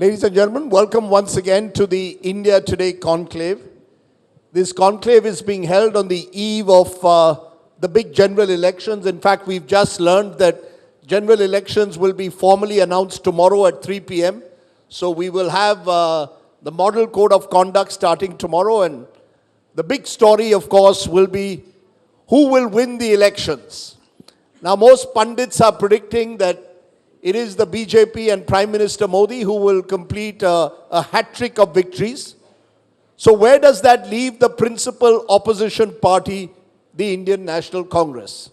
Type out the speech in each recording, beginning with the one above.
Ladies and gentlemen, welcome once again to the India Today Conclave. This conclave is being held on the eve of the big general elections. In fact, we've just learned that general elections will be formally announced tomorrow at 3 p.m. So we will have the model code of conduct starting tomorrow. And the big story, of course, will be who will win the elections. Now, most pundits are predicting that it is the BJP and Prime Minister Modi who will complete a hat-trick of victories. So where does that leave the principal opposition party, the Indian National Congress?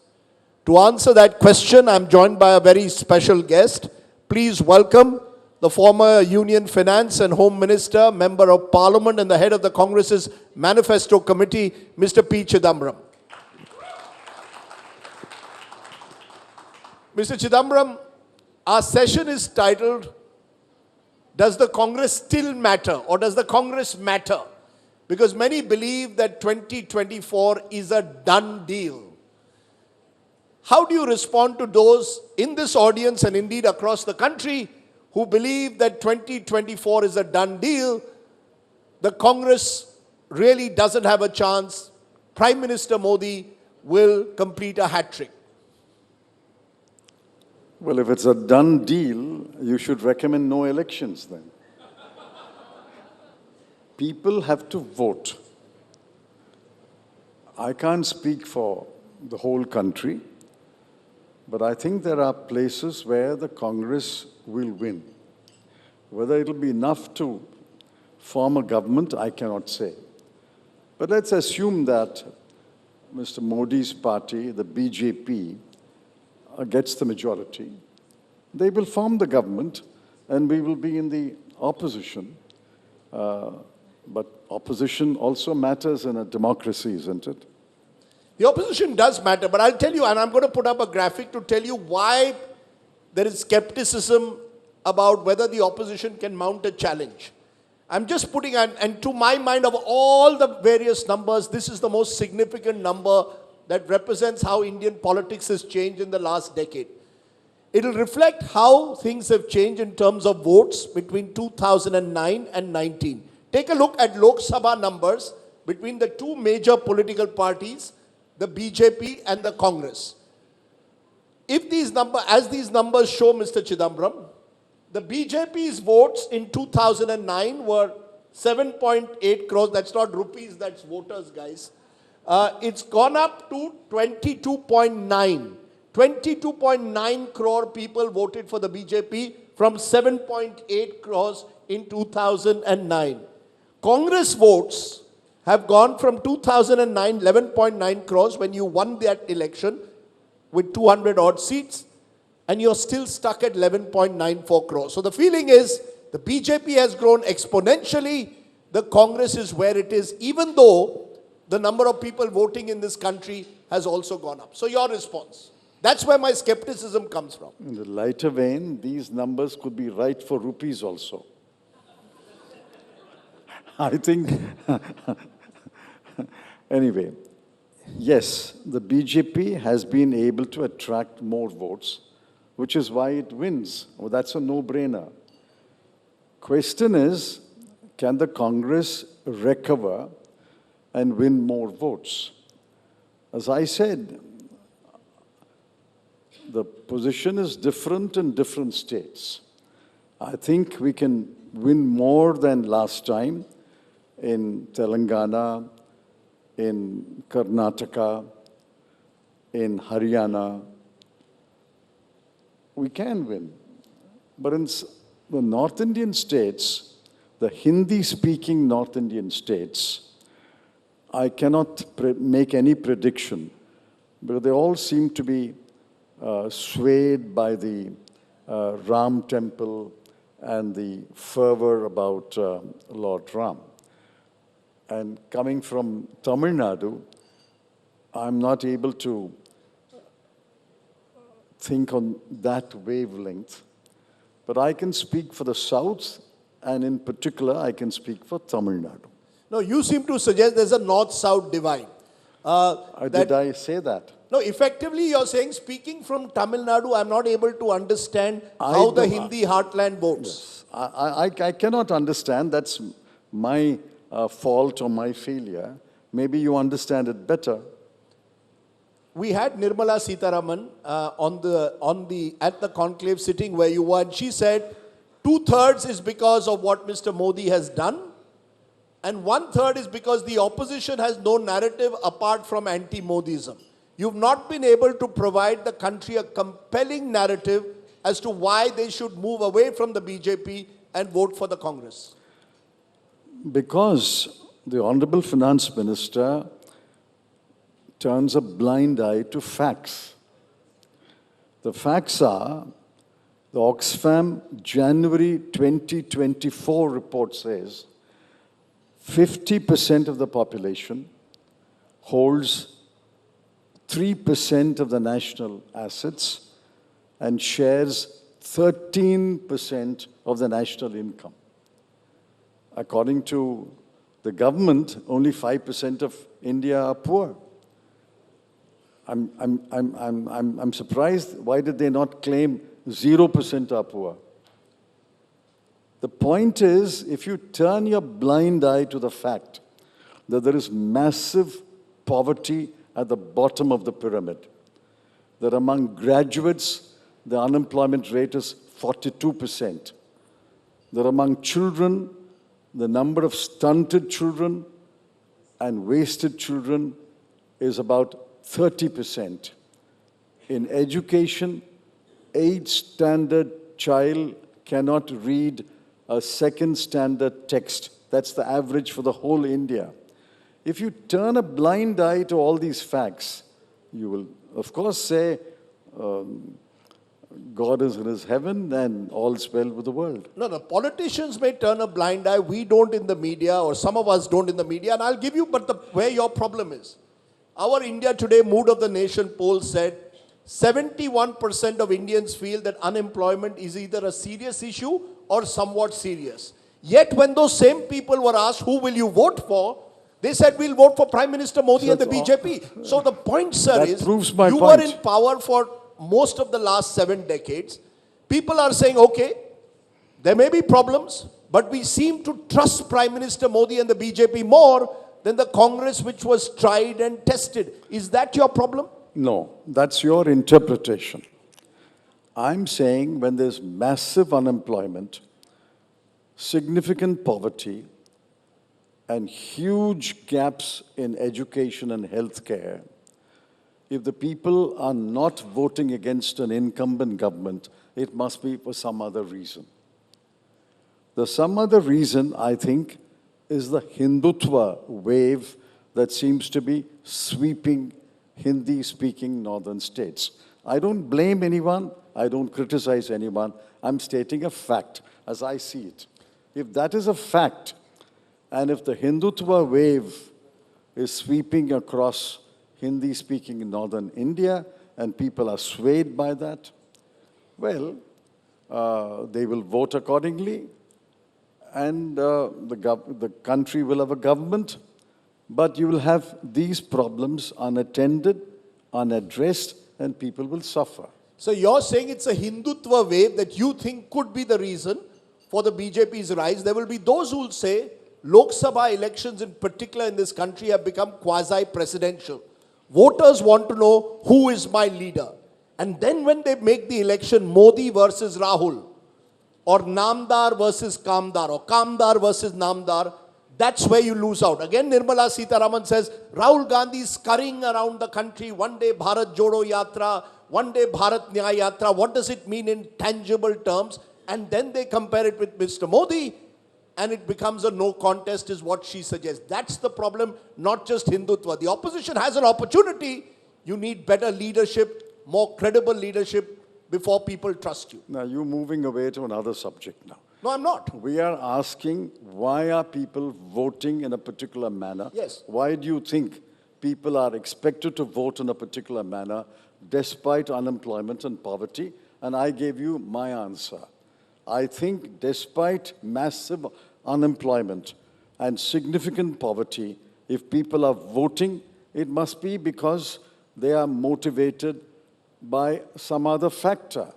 To answer that question, I'm joined by a very special guest. Please welcome the former Union Finance and Home Minister, Member of Parliament and the head of the Congress's Manifesto Committee, Mr. P Chidambaram. Mr. Chidambaram, our session is titled, Does the Congress Still Matter, or Does the Congress Matter? Because many believe that 2024 is a done deal. How do you respond to those in this audience and indeed across the country who believe that 2024 is a done deal? The Congress really doesn't have a chance. Prime Minister Modi will complete a hat-trick. Well, if it's a done deal, you should recommend no elections then. People have to vote. I can't speak for the whole country, but I think there are places where the Congress will win. Whether it'll be enough to form a government, I cannot say. But let's assume that Mr. Modi's party, the BJP, gets the majority. They will form the government and we will be in the opposition. But opposition also matters in a democracy, isn't it? The opposition does matter, but I'll tell you, and I'm going to put up a graphic to tell you why there is skepticism about whether the opposition can mount a challenge. I'm just putting, and to my mind, of all the various numbers, this is the most significant number that represents how Indian politics has changed in the last decade. It will reflect how things have changed in terms of votes between 2009 and 19. Take a look at Lok Sabha numbers between the two major political parties, the BJP and the Congress. If these as these numbers show, Mr. Chidambaram, the BJP's votes in 2009 were 7.8 crores. That's not rupees, that's voters, guys. It's gone up to 22.9. 22.9 crore people voted for the BJP from 7.8 crores in 2009. Congress votes have gone from 2009, 11.9 crores when you won that election with 200 odd seats, and you're still stuck at 11.94 crores. So the feeling is the BJP has grown exponentially, the Congress is where it is, even though the number of people voting in this country has also gone up. So your response? That's where my skepticism comes from. In the lighter vein, these numbers could be right for rupees also. I think, anyway, yes, the BJP has been able to attract more votes, which is why it wins. Well, that's a no-brainer. Question is, can the Congress recover and win more votes? As I said, the position is different in different states. I think we can win more than last time in Telangana, in Karnataka, in Haryana. We can win. But in the North Indian states, the Hindi-speaking North Indian states, I cannot make any prediction, but they all seem to be swayed by the Ram temple and the fervor about Lord Ram. And coming from Tamil Nadu, I'm not able to think on that wavelength, but I can speak for the South, and in particular, I can speak for Tamil Nadu. No, you seem to suggest there's a north-south divide. Did I say that? No, effectively you're saying, speaking from Tamil Nadu, I'm not able to understand I how the don't- Hindi heartland votes. I cannot understand. That's my fault or my failure. Maybe you understand it better. We had Nirmala Sitharaman at the conclave sitting where you were, and she said 2/3 is because of what Mr. Modi has done, and 1/3 is because the opposition has no narrative apart from anti-Modism. You've not been able to provide the country a compelling narrative as to why they should move away from the BJP and vote for the Congress. Because the Honorable Finance Minister turns a blind eye to facts. The facts are, the Oxfam January 2024 report says 50% of the population holds 3% of the national assets and shares 13% of the national income. According to the government, only 5% of India are poor. I'm surprised. Why did they not claim 0% are poor? The point is, if you turn your blind eye to the fact that there is massive poverty at the bottom of the pyramid, that among graduates, the unemployment rate is 42%, that among children, the number of stunted children and wasted children is about 30%. In education, 8th standard child cannot read a 2nd standard text. That's the average for the whole India. If you turn a blind eye to all these facts, you will, of course, say, God is in his heaven and all's well with the world. No, the politicians may turn a blind eye. We don't in the media, or some of us don't in the media. And I'll give you, where your problem is. Our India Today Mood of the Nation poll said 71% of Indians feel that unemployment is either a serious issue or somewhat serious. Yet when those same people were asked, who will you vote for? They said, we'll vote for Prime Minister Modi and the BJP. So the point, sir, That is proves my you point. were in power for most of the last 7 decades. People are saying, okay, there may be problems, but we seem to trust Prime Minister Modi and the BJP more than the Congress, which was tried and tested. Is that your problem? No, that's your interpretation. I'm saying when there's massive unemployment, significant poverty, and huge gaps in education and healthcare, if the people are not voting against an incumbent government, it must be for some other reason. The some other reason, I think, is the Hindutva wave that seems to be sweeping Hindi-speaking northern states. I don't blame anyone. I don't criticize anyone. I'm stating a fact as I see it. If that is a fact, and if the Hindutva wave is sweeping across Hindi-speaking northern India and people are swayed by that, well, they will vote accordingly and the country will have a government, but you will have these problems unattended, unaddressed, and people will suffer. So you're saying it's a Hindutva wave that you think could be the reason for the BJP's rise. There will be those who will say Lok Sabha elections in particular in this country have become quasi-presidential. Voters want to know who is my leader. And then when they make the election Modi versus Rahul, or Namdar versus Kamdar, or Kamdar versus Namdar, that's where you lose out. Again, Nirmala Sitharaman says, Rahul Gandhi is scurrying around the country, one day Bharat Jodo Yatra, one day Bharat Nyaya Yatra. What does it mean in tangible terms? And then they compare it with Mr. Modi, and it becomes a no contest is what she suggests. That's the problem, not just Hindutva. The opposition has an opportunity. You need better leadership, more credible leadership before people trust you. Now, you're moving away to another subject now. No, I'm not. We are asking, why are people voting in a particular manner? Yes. Why do you think people are expected to vote in a particular manner despite unemployment and poverty? And I gave you my answer. I think despite massive unemployment and significant poverty, if people are voting, it must be because they are motivated by some other factor.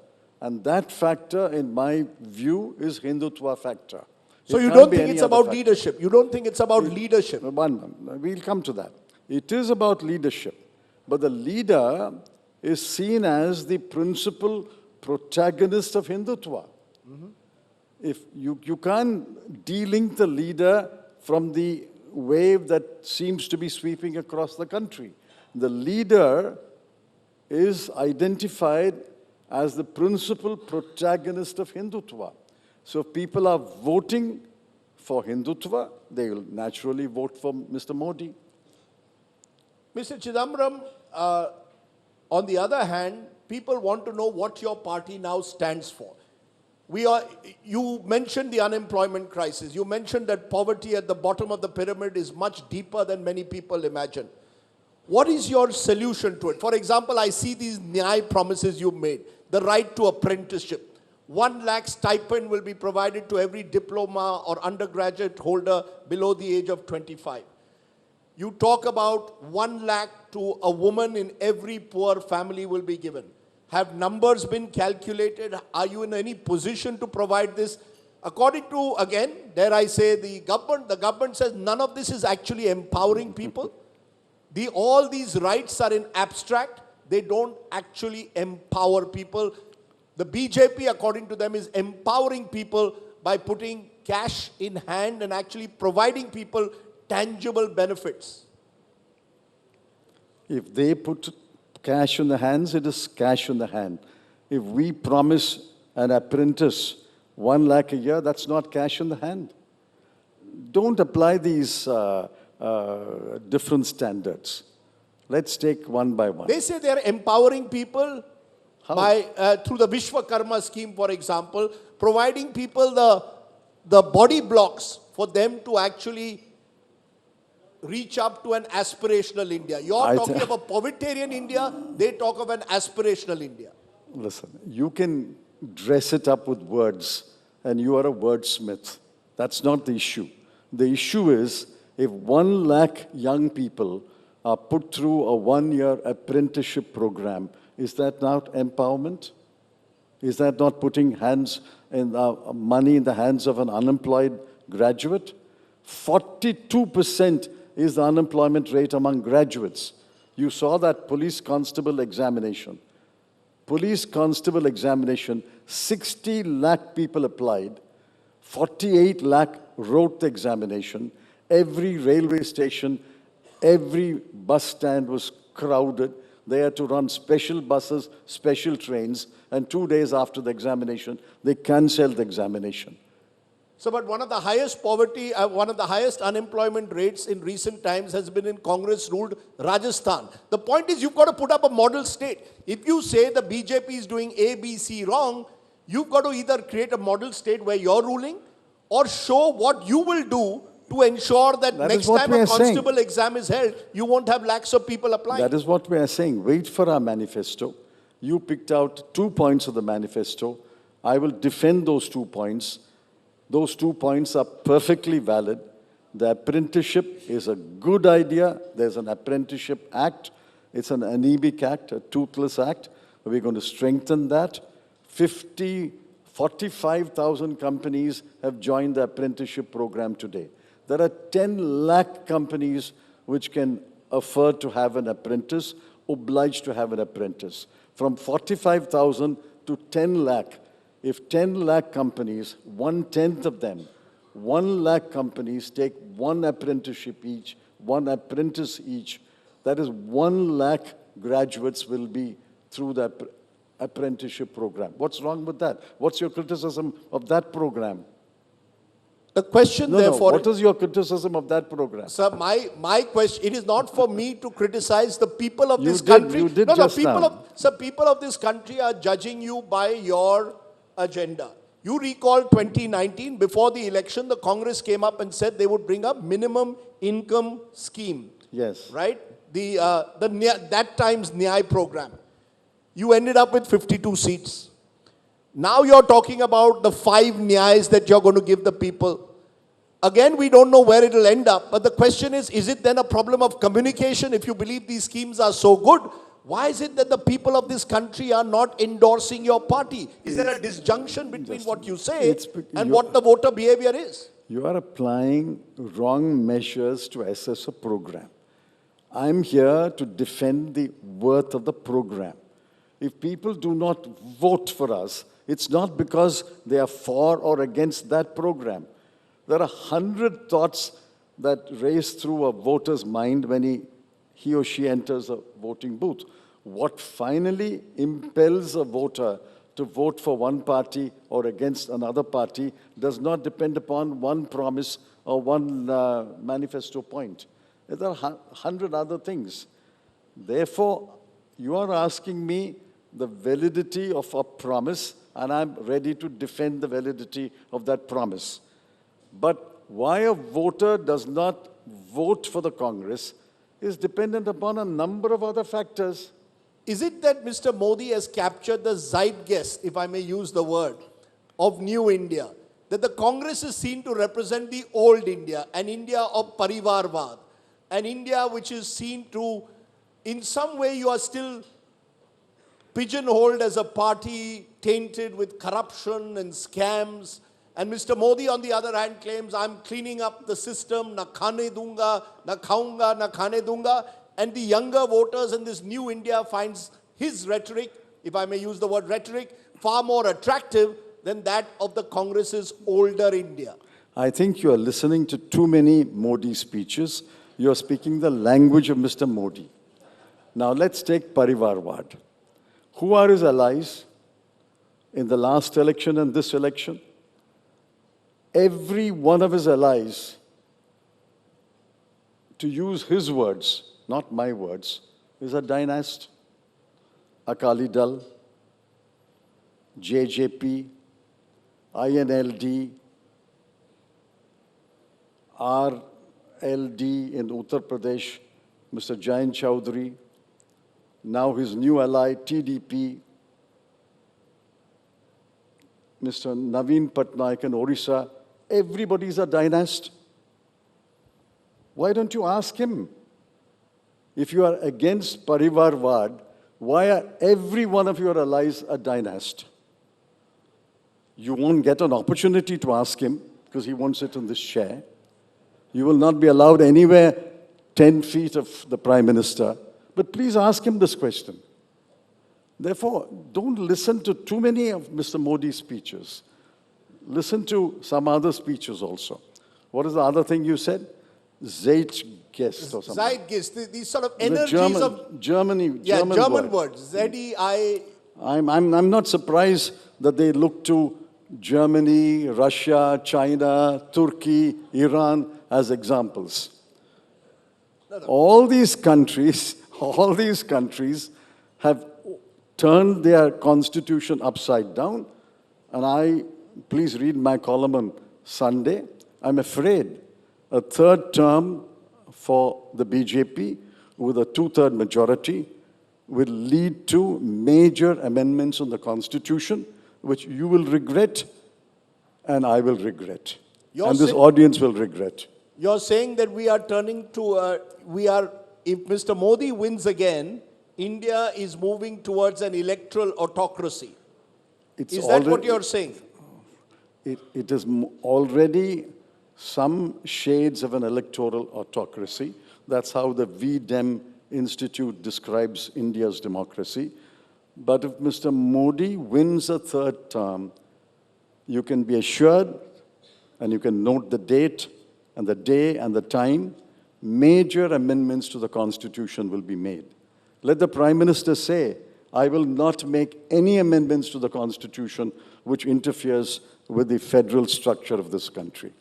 And that factor, in my view, is Hindutva factor. So It you can't don't be think any it's other about factor. leadership? You don't think it's about leadership? We'll come to that. It is about leadership. But the leader is seen as the principal protagonist of Hindutva. If you can't de-link the leader from the wave that seems to be sweeping across the country. The leader is identified as the principal protagonist of Hindutva. So if people are voting for Hindutva, they will naturally vote for Mr. Modi. Mr. Chidambaram, on the other hand, people want to know what your party now stands for. You mentioned the unemployment crisis. You mentioned that poverty at the bottom of the pyramid is much deeper than many people imagine. What is your solution to it? For example, I see these Nyay promises you made. The right to apprenticeship. 1 lakh stipend will be provided to every diploma or undergraduate holder below the age of 25. You talk about 1 lakh to a woman in every poor family will be given. Have numbers been calculated? Are you in any position to provide this? According to, again, dare I say, the government says none of this is actually empowering people. All these rights are in abstract. They don't actually empower people. The BJP, according to them, is empowering people by putting cash in hand and actually providing people tangible benefits. If they put cash in the hands, it is cash in the hand. If we promise an apprentice 1 lakh a year, that's not cash in the hand. Don't apply these different standards. Let's take one by one. They say they are empowering people by through the Vishwakarma scheme, for example, providing people the body blocks for them to actually reach up to an aspirational India. You're talking of a povertarian India, they talk of an aspirational India. Listen, you can dress it up with words, and you are a wordsmith. That's not the issue. The issue is, if 1 lakh young people are put through a 1-year apprenticeship program, is that not empowerment? Is that not putting money in the hands of an unemployed graduate? 42% is the unemployment rate among graduates. You saw that police constable examination. Police constable examination, 60 lakh people applied, 48 lakh wrote the examination. Every railway station, every bus stand was crowded. They had to run special buses, special trains, and 2 days after the examination, they cancelled the examination. So, but one of the highest one of the highest unemployment rates in recent times has been in Congress-ruled Rajasthan. The point is, you've got to put up a model state. If you say the BJP is doing A, B, C wrong, you've got to either create a model state where you're ruling, or show what you will do to ensure that next time a constable exam is held, you won't have lakhs of people applying. That is what we are saying. Wait for our manifesto. You picked out 2 points of the manifesto. I will defend those 2 points. Those 2 points are perfectly valid. The apprenticeship is a good idea. There's an apprenticeship act. It's an anemic act, a toothless act. We're going to strengthen that. 45,000 companies have joined the apprenticeship program today. There are 10 lakh companies which can afford to have an apprentice, obliged to have an apprentice. From 45,000 to 10 lakh. If 10 lakh companies, 1/10 of them, 1 lakh companies take 1 apprenticeship each, 1 apprentice each, that is 1 lakh graduates will be through the apprenticeship program. What's wrong with that? What's your criticism of that program? The question, therefore... What is your criticism of that program? Sir, my question, it is not for me to criticize the people of this country. You did just now. Sir, people of this country are judging you by your agenda. You recall 2019, before the election, the Congress came up and said they would bring up minimum income scheme. Yes. Right? That time's Nyay program. You ended up with 52 seats. Now you're talking about the 5 Nyays that you're going to give the people. Again, we don't know where it'll end up. But the question is it then a problem of communication? If you believe these schemes are so good, Why is it that the people of this country are not endorsing your party? Is there a disjunction between what you say and what the voter behavior is? You are applying wrong measures to assess a program. I'm here to defend the worth of the program. If people do not vote for us, it's not because they are for or against that program. There are 100 thoughts that race through a voter's mind when he or she enters a voting booth. What finally impels a voter to vote for one party or against another party does not depend upon one promise or one manifesto point. There are 100 other things. Therefore, you are asking me the validity of a promise, and I'm ready to defend the validity of that promise. But why a voter does not vote for the Congress is dependent upon a number of other factors. Is it that Mr. Modi has captured the zeitgeist, if I may use the word, of New India? That the Congress is seen to represent the old India, an India of Parivarvad, an India which is seen to, in some way you are still pigeonholed as a party tainted with corruption and scams. And Mr. Modi, on the other hand, claims, I'm cleaning up the system, na khane dunga, na khaunga, na khane dunga. And the younger voters in this new India finds his rhetoric, if I may use the word rhetoric, far more attractive than that of the Congress's older India. I think you are listening to too many Modi speeches. You are speaking the language of Mr. Modi. Now let's take Parivarvad. Who are his allies in the last election and this election? Every one of his allies, to use his words, not my words, is a dynast. Akali Dal, JJP, INLD, RLD in Uttar Pradesh, Mr. Jain Chowdhury, now his new ally, TDP, Mr. Naveen Patnaik in Orissa, everybody's a dynast. Why don't you ask him? If you are against Parivarvad, why are every one of your allies a dynast? You won't get an opportunity to ask him because he won't sit in this chair. You will not be allowed anywhere 10 feet of the Prime Minister. But please ask him this question. Therefore, don't listen to too many of Mr. Modi's speeches. Listen to some other speeches also. What is the other thing you said? Zeitgeist or something. Zeitgeist, these sort of energies of German words. Z-E-I. I'm not surprised that they look to Germany, Russia, China, Turkey, Iran as examples. All these countries have turned their constitution upside down. And please read my column on Sunday. I'm afraid a third term for the BJP with a two-third majority will lead to major amendments on the constitution, which you will regret and I will regret. And this audience will regret. You're saying that we are turning to, if Mr. Modi wins again, India is moving towards an electoral autocracy. Is that what you're saying? It is already some shades of an electoral autocracy. That's how the VDem Institute describes India's democracy. But if Mr. Modi wins a third term, you can be assured, and you can note the date and the day and the time, major amendments to the Constitution will be made. Let the Prime Minister say, I will not make any amendments to the Constitution which interferes with the federal structure of this country.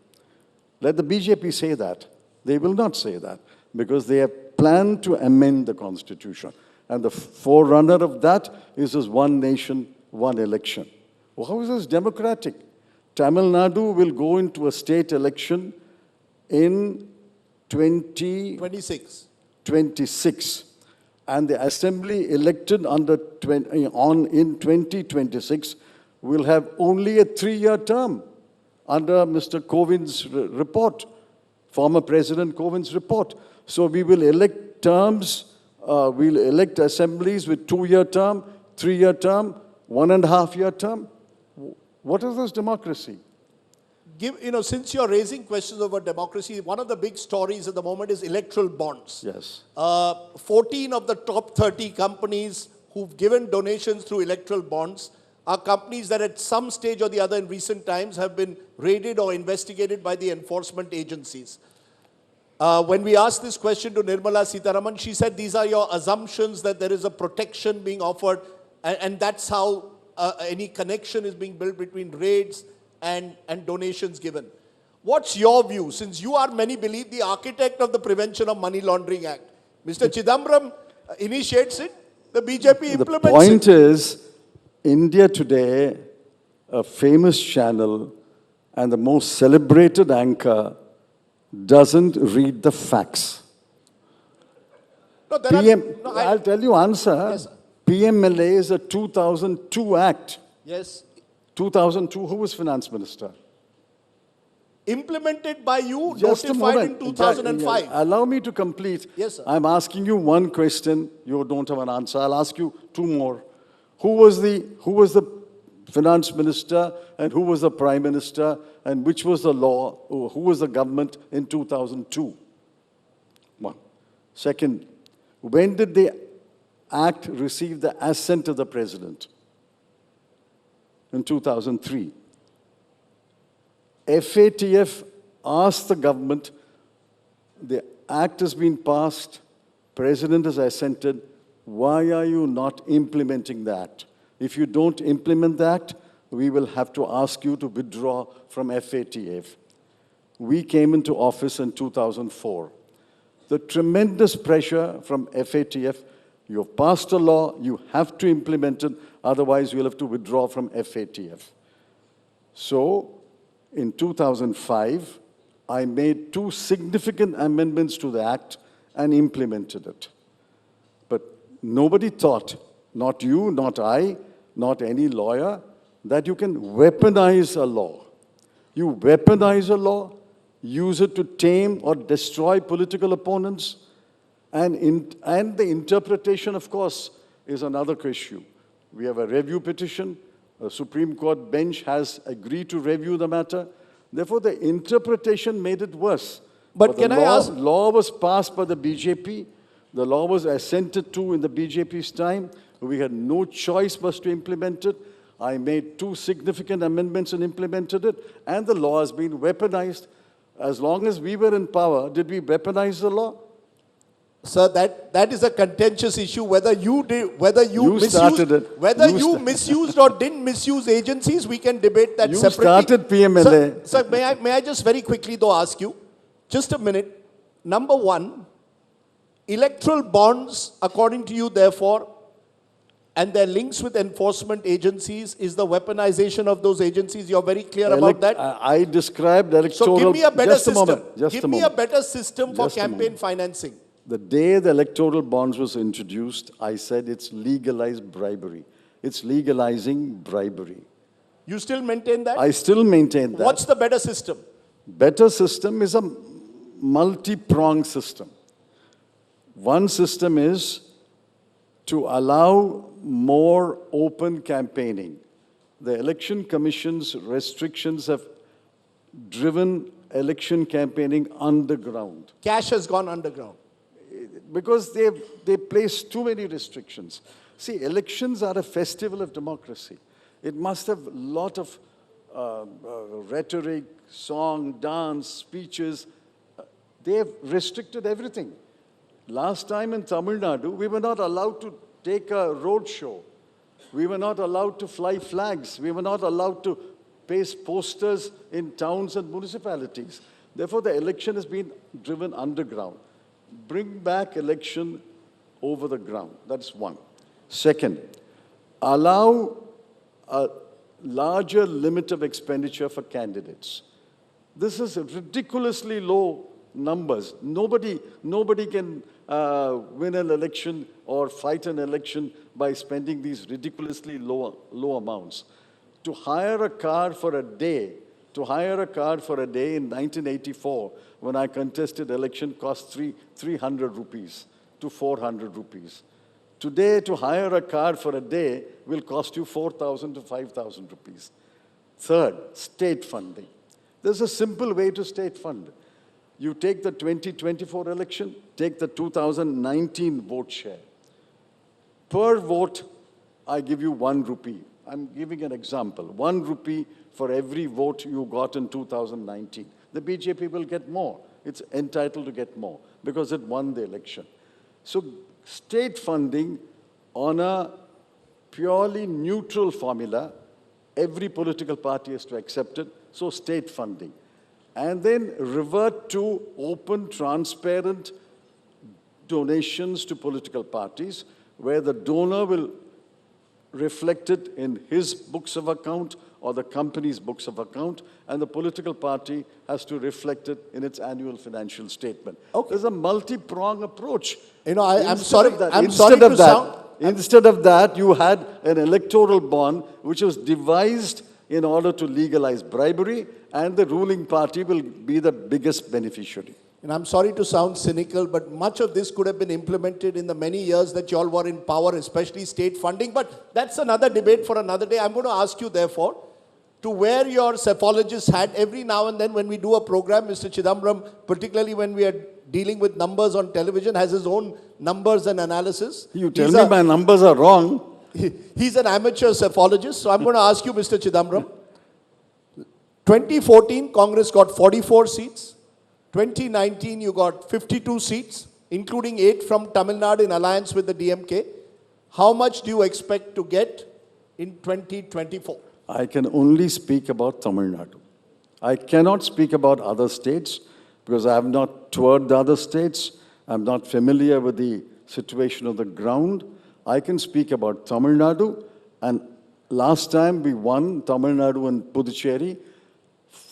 Let the BJP say that. They will not say that because they have planned to amend the Constitution. And the forerunner of that is this one nation, one election. Well, how is this democratic? Tamil Nadu will go into a state election in 2026. And the assembly elected in 2026 will have only a 3-year term under Mr. Kovind's report, former President Kovind's report. So we will elect terms we'll elect assemblies with 2-year term, 3-year term, 1.5-year term. What is this democracy? Since you're raising questions about democracy, one of the big stories at the moment is electoral bonds. Yes. 14 of the top 30 companies who've given donations through electoral bonds are companies that at some stage or the other in recent times have been raided or investigated by the enforcement agencies. When we asked this question to Nirmala Sitharaman, she said these are your assumptions that there is a protection being offered, and that's how any connection is being built between raids and donations given. What's your view? Since you are, many believe, the architect of the Prevention of Money Laundering Act. Mr. Chidambaram initiates it, the BJP implements it. The point is, India Today, a famous channel and the most celebrated anchor, doesn't read the facts. No, I'll tell you answer. Yes, sir. PMLA is a 2002 act. Yes. 2002, who was finance minister? Implemented by you, Just a notified moment. in 2005. Allow me to complete. Yes, sir. I'm asking you one question. You don't have an answer. I'll ask you two more. Who was the finance minister and who was the prime minister and which was the law, or who was the government in 2002? One. Second, when did the act receive the assent of the president? In 2003. FATF asked the government, the act has been passed, president has assented, why are you not implementing that? If you don't implement that, we will have to ask you to withdraw from FATF. We came into office in 2004. The tremendous pressure from FATF, you have passed a law, you have to implement it, otherwise you'll have to withdraw from FATF. So, in 2005, I made 2 significant amendments to the Act and implemented it. But nobody thought, not you, not I, not any lawyer, that you can weaponize a law. You weaponize a law, use it to tame or destroy political opponents, and the interpretation, of course, is another issue. We have a review petition. The Supreme Court bench has agreed to review the matter. Therefore, the interpretation made it worse. But can I ask? The law was passed by the BJP. The law was assented to in the BJP's time. We had no choice but to implement it. I made 2 significant amendments and implemented it. And the law has been weaponized. As long as we were in power, did we weaponize the law? Sir, that is a contentious issue. Whether you misused or didn't misuse agencies, we can debate that separately. You started PMLA. Sir, may I just very quickly though ask you, just a minute. Number one, electoral bonds, according to you, therefore, and their links with enforcement agencies is the weaponization of those agencies. You're very clear about that. I described electoral. So give me a better system. Give me a better system for campaign financing. The day the electoral bonds was introduced, I said it's legalized bribery. It's legalizing bribery. You still maintain that? I still maintain that. What's the better system? Better system is a multi-pronged system. One system is to allow more open campaigning. The Election Commission's restrictions have driven election campaigning underground. Cash has gone underground. Because they place too many restrictions. See, elections are a festival of democracy. It must have a lot of rhetoric, song, dance, speeches. They have restricted everything. Last time in Tamil Nadu, we were not allowed to take a road show. We were not allowed to fly flags. We were not allowed to paste posters in towns and municipalities. Therefore, the election has been driven underground. Bring back election over the ground. That's one. Second, allow a larger limit of expenditure for candidates. This is ridiculously low numbers. Nobody can win an election or fight an election by spending these ridiculously low amounts. To hire a car for a day in 1984, when I contested election, cost 300 rupees. to 400 rupees. Today, to hire a car for a day will cost you 4,000 to 5,000 rupees. Third, state funding. There's a simple way to state fund. You take the 2024 election, take the 2019 vote share. Per vote, I give you 1 rupee. I'm giving an example. 1 rupee for every vote you got in 2019. The BJP will get more. It's entitled to get more because it won the election. So state funding on a purely neutral formula, every political party has to accept it. So state funding. And then revert to open, transparent donations to political parties where the donor will reflect it in his books of account or the company's books of account, and the political party has to reflect it in its annual financial statement. Okay. There's a multi-pronged approach. You know, I'm Instead sorry to sound... Instead of that, you had an electoral bond which was devised in order to legalize bribery, and the ruling party will be the biggest beneficiary. And I'm sorry to sound cynical, but much of this could have been implemented in the many years that you all were in power, especially state funding. But that's another debate for another day. I'm going to ask you, therefore, to where your psephologists had every now and then when we do a program, Mr. Chidambaram, particularly when we are dealing with numbers on television, has his own numbers and analysis. You tell me my numbers are wrong. He's an amateur psephologist. So I'm going to ask you, Mr. Chidambaram. 2014, Congress got 44 seats. 2019, you got 52 seats, including 8 from Tamil Nadu in alliance with the DMK. How much do you expect to get in 2024? I can only speak about Tamil Nadu. I cannot speak about other states because I have not toured the other states. I'm not familiar with the situation of the ground. I can speak about Tamil Nadu, and last time we won Tamil Nadu and Puducherry.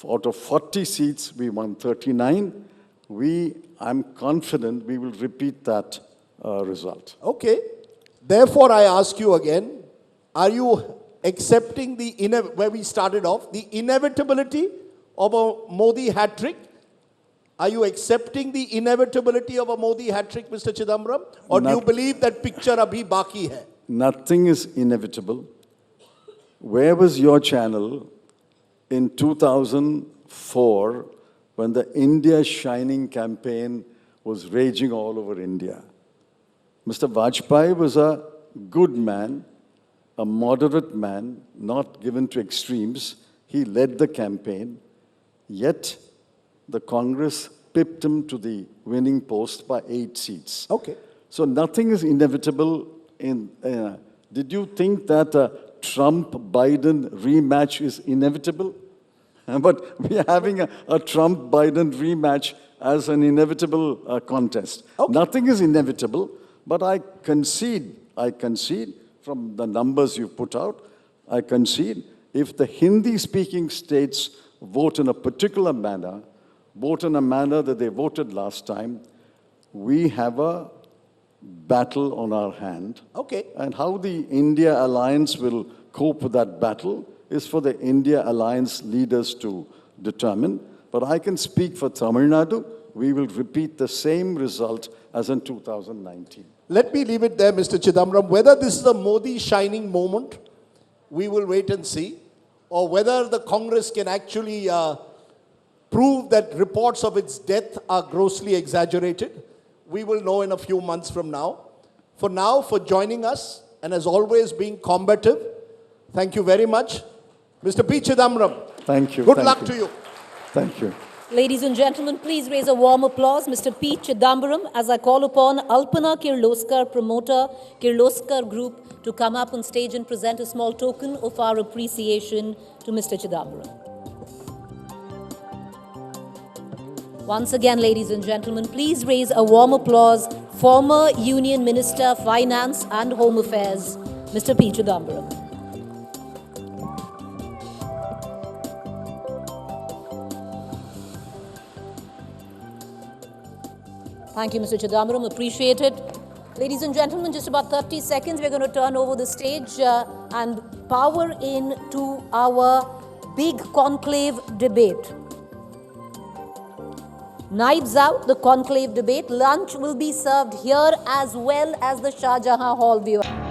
Out of 40 seats, we won 39. I'm confident we will repeat that result. Okay. Therefore, I ask you again, are you accepting where we started off, the inevitability of a Modi hat-trick? Are you accepting the inevitability of a Modi hat-trick, Mr. Chidambaram? Or do you believe that picture abhi baki hai? Nothing is inevitable. Where was your channel in 2004 when the India Shining campaign was raging all over India? Mr. Vajpayee was a good man, a moderate man, not given to extremes. He led the campaign, yet the Congress pipped him to the winning post by 8 seats. Okay. So nothing is inevitable. Did you think that a Trump-Biden rematch is inevitable? But we are having a Trump-Biden rematch as an inevitable contest. Okay. Nothing is inevitable, but I concede from the numbers you put out, I concede if the Hindi-speaking states vote in a particular manner, vote in a manner that they voted last time, we have a battle on our hand. Okay. And how the India alliance will cope with that battle is for the India alliance leaders to determine. But I can speak for Tamil Nadu. We will repeat the same result as in 2019. Let me leave it there, Mr. Chidambaram. Whether this is a Modi shining moment, we will wait and see. Or whether the Congress can actually prove that reports of its death are grossly exaggerated, we will know in a few months from now. For now, for joining us, and as always being combative, thank you very much. Mr. P Chidambaram. Thank you. Good luck to you. Thank you. Ladies and gentlemen, please raise a warm applause, Mr. P Chidambaram, as I call upon Alpana Kirloskar, promoter, Kirloskar Group, to come up on stage and present a small token of our appreciation to Mr. Chidambaram. Once again, ladies and gentlemen, please raise a warm applause, former Union Minister, Finance and Home Affairs, Mr. P Chidambaram. Thank you, Mr. Chidambaram. Appreciate it. Ladies and gentlemen, just about 30 seconds, we're going to turn over the stage and power in to our big conclave debate. Knives out, the conclave debate. Lunch will be served here as well as the Shah Jahan Hall, viewer.